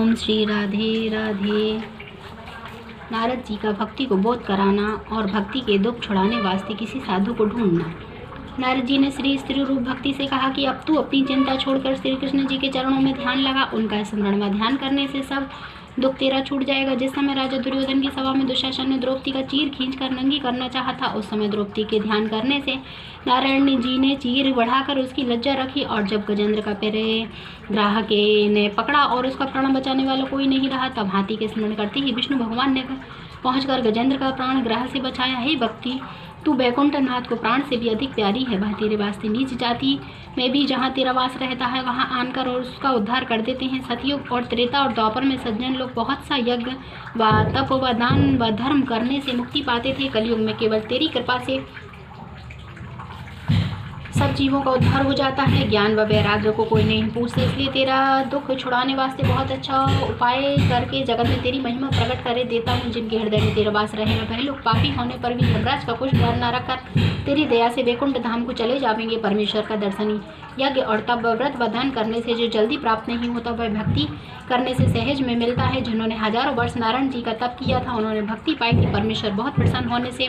ओम श्री राधे राधे। नारद जी का भक्ति को बोध कराना और भक्ति के दुख छुड़ाने वास्ते किसी साधु को ढूंढना। नारद जी ने श्री स्त्री रूप भक्ति से कहा कि अब तू अपनी चिंता छोड़कर श्री कृष्ण जी के चरणों में ध्यान लगा। उनका स्मरण व ध्यान करने से सब दुख तेरा छूट जाएगा। जिस समय राजा दुर्योधन की सभा में दुशासन ने द्रौपदी का चीर खींचकर नंगी करना चाहा था, उस समय द्रौपदी के ध्यान करने से नारायण जी ने चीर बढ़ाकर उसकी लज्जा रखी। और जब गजेंद्र का पैरे ग्राहक ने पकड़ा और उसका प्राण बचाने वाला कोई नहीं रहा, तब हाथी के स्मरण करते ही विष्णु भगवान ने पहुंचकर गजेंद्र का प्राण ग्राह से बचाया। हे भक्ति, तू बैकुंठ नाथ को प्राण से भी अधिक प्यारी है। वह तेरे वास्ते नीच जाति में भी जहाँ तेरा वास रहता है वहाँ आनकर और उसका उद्धार कर देते हैं। सतयुग और त्रेता और द्वापर में सज्जन लोग बहुत सा यज्ञ व तप व दान व धर्म करने से मुक्ति पाते थे। कलयुग में केवल तेरी कृपा से सब जीवों का उद्धार हो जाता है। ज्ञान व वैराग्य को कोई नहीं पूछता, इसलिए तेरा दुख छुड़ाने वास्ते बहुत अच्छा उपाय करके जगत में तेरी महिमा प्रकट करे देता हूँ। जिनके हृदय में तेरा वास रहेगा वह लोग पापी होने पर भी धर्मराज का कुछ ध्यान न रखकर तेरी दया से वैकुंठ धाम को चले जाएंगे। परमेश्वर का दर्शन यज्ञ और तप व्रत व दान करने से जो जल्दी प्राप्त नहीं होता वह भक्ति करने से सहज में मिलता है। जिन्होंने हजारों वर्ष नारायण जी का तप किया था, उन्होंने भक्ति पाई थी। परमेश्वर बहुत प्रसन्न होने से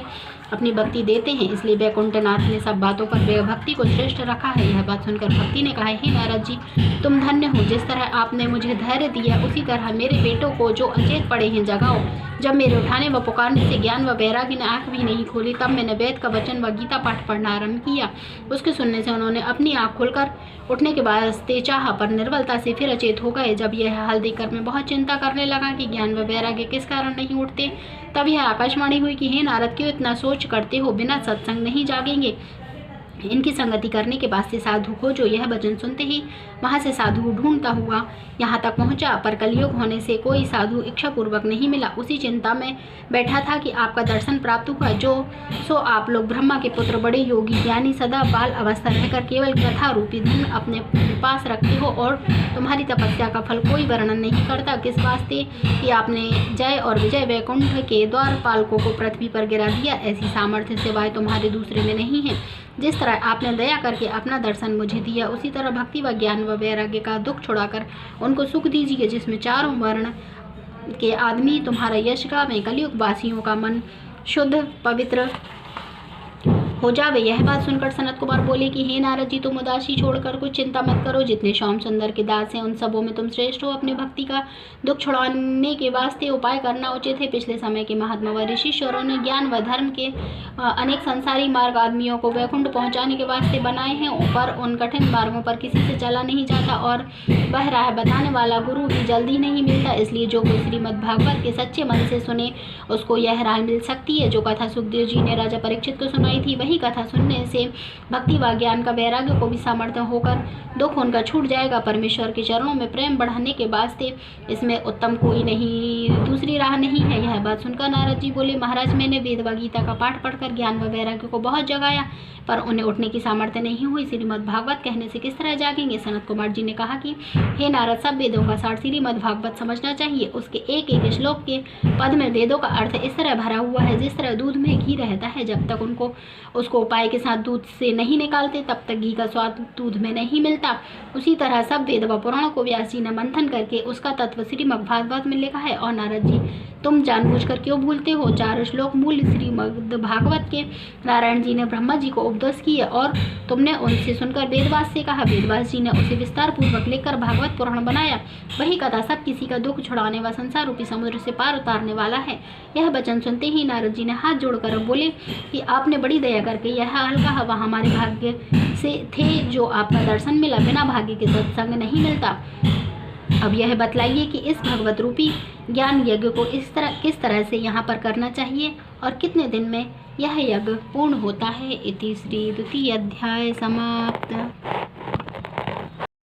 अपनी भक्ति देते हैं, इसलिए वैकुंठनाथ ने सब बातों पर भक्ति को श्रेष्ठ रखा है। यह बात सुनकर भक्ति ने कहा, हे नारद जी, तुम धन्य हो। जिस तरह आपने मुझे धैर्य दिया, उसी तरह मेरे बेटों को जो अचेत पड़े हैं जगाओ। जब मेरे उठाने व पुकारने से ज्ञान व वैराग्य ने आंख भी नहीं खोली, तब मैंने वेद का वचन व गीता पाठ पढ़ना आरंभ किया। उसके सुनने से उन्होंने अपनी आंख खोलकर उठने के वास्ते चाहा, पर निर्बलता से फिर अचेत हो गए। जब यह हाल देखकर मैं बहुत चिंता करने लगा कि ज्ञान व वैराग्य किस कारण नहीं उठते, तब यह आकाशवाणी हुई कि हे नारद, क्यों इतना सोच करते हो? बिना सत्संग नहीं जागेंगे। इनकी संगति करने के वास्ते साधु खोजो। यह वचन सुनते ही वहां से साधु ढूंढता हुआ यहाँ तक पहुंचा, पर कलयुग होने से कोई साधु इच्छापूर्वक नहीं मिला। उसी चिंता में बैठा था कि आपका दर्शन प्राप्त हुआ। सो आप लोग ब्रह्मा के पुत्र, बड़े योगी ज्ञानी, सदा बाल अवस्था रहकर केवल कथा रूपी धन अपने पास रखते हो, और तुम्हारी तपस्या का फल कोई वर्णन नहीं करता। किस वास्ते कि आपने जय और विजय वैकुंठ के द्वारपालकों को पृथ्वी पर गिरा दिया। ऐसी सामर्थ्य सिवाय तुम्हारे दूसरे में नहीं है। जिस तरह आपने दया करके अपना दर्शन मुझे दिया, उसी तरह भक्ति व ज्ञान व वैराग्य का दुख छुड़ाकर उनको सुख दीजिए, जिसमें चारों वर्ण के आदमी तुम्हारा यश गावें। कलयुग वासियों का मन शुद्ध पवित्र हो जावे। यह बात सुनकर सनत कुमार बोले कि हे नारद जी, तुम उदासी छोड़कर कुछ चिंता मत करो। जितने श्याम सुंदर के दास हैं उन सबों में तुम श्रेष्ठ हो। अपनी भक्ति का दुख छुड़ाने के वास्ते उपाय करना उचित है। पिछले समय के महात्मा व ऋषिश्वरों ने ज्ञान व धर्म के अनेक संसारी मार्ग आदमियों को वैकुंठ पहुंचाने के वास्ते बनाए हैं, पर उन कठिन मार्गों पर किसी से चला नहीं जाता, और वह राह बताने वाला गुरु भी जल्दी नहीं मिलता। इसलिए जो कोई श्रीमद् भागवत के सच्चे मन से सुने, उसको यह राह मिल सकती है। जो कथा सुखदेव जी ने राजा परीक्षित को सुनाई थी, वही कथा सुनने से भक्ति व ज्ञान का वैराग्य को भी सामर्थ्य होकर दुख उनका छूट जाएगा। परमेश्वर के चरणों में प्रेम बढ़ाने के वास्ते इसमें उत्तम कोई नहीं, दूसरी राह नहीं है। यह बात सुनकर नारद जी बोले, महाराज, मैंने वेद व गीता का पाठ पढ़कर ज्ञान व वैराग्य को बहुत जगाया, पर उन्हें उठने की सामर्थ्य नहीं हुई। श्रीमद् भागवत कहने से किस तरह जागेंगे? सनत कुमार जी ने कहा कि हे नारद, सब वेदों का सार श्रीमद् भागवत समझना चाहिए। उसके एक एक श्लोक के पद में वेदों का अर्थ इस तरह भरा हुआ है, जिस तरह दूध में घी रहता है। जब तक उसको उपाय के साथ दूध से नहीं निकालते, तब तक घी का स्वाद दूध में नहीं मिलता। उसी तरह सब वेद व पुराणों को व्यास जी ने मंथन करके उसका तत्व श्रीमद् भागवत में लिखा है। और नारद जी, तुम जानबूझकर क्यों भूलते हो? 4 श्लोक मूल श्रीमद् भागवत के नारायण जी ने ब्रह्मा जी को उपदेश किए, और तुमने उनसे सुनकर वेदव्यास से कहा। वेदव्यास जी ने उसे विस्तार पूर्वक लिखकर भागवत पुराण बनाया। वही कथा सब किसी का दुख छुड़ाने व संसार रूपी समुद्र से पार उतारने वाला है। यह वचन सुनते ही नारद जी ने हाथ जोड़कर बोले कि आपने बड़ी दया करके यह हाल कहा। वह हमारे भाग्य से थे जो आपका दर्शन मिला। बिना भाग्य के सत्संग नहीं मिलता। अब यह बतलाइए कि इस भगवत रूपी ज्ञान यज्ञ को किस तरह से यहाँ पर करना चाहिए, और कितने दिन में यह यज्ञ पूर्ण होता है। इति श्री द्वितीय अध्याय समाप्त।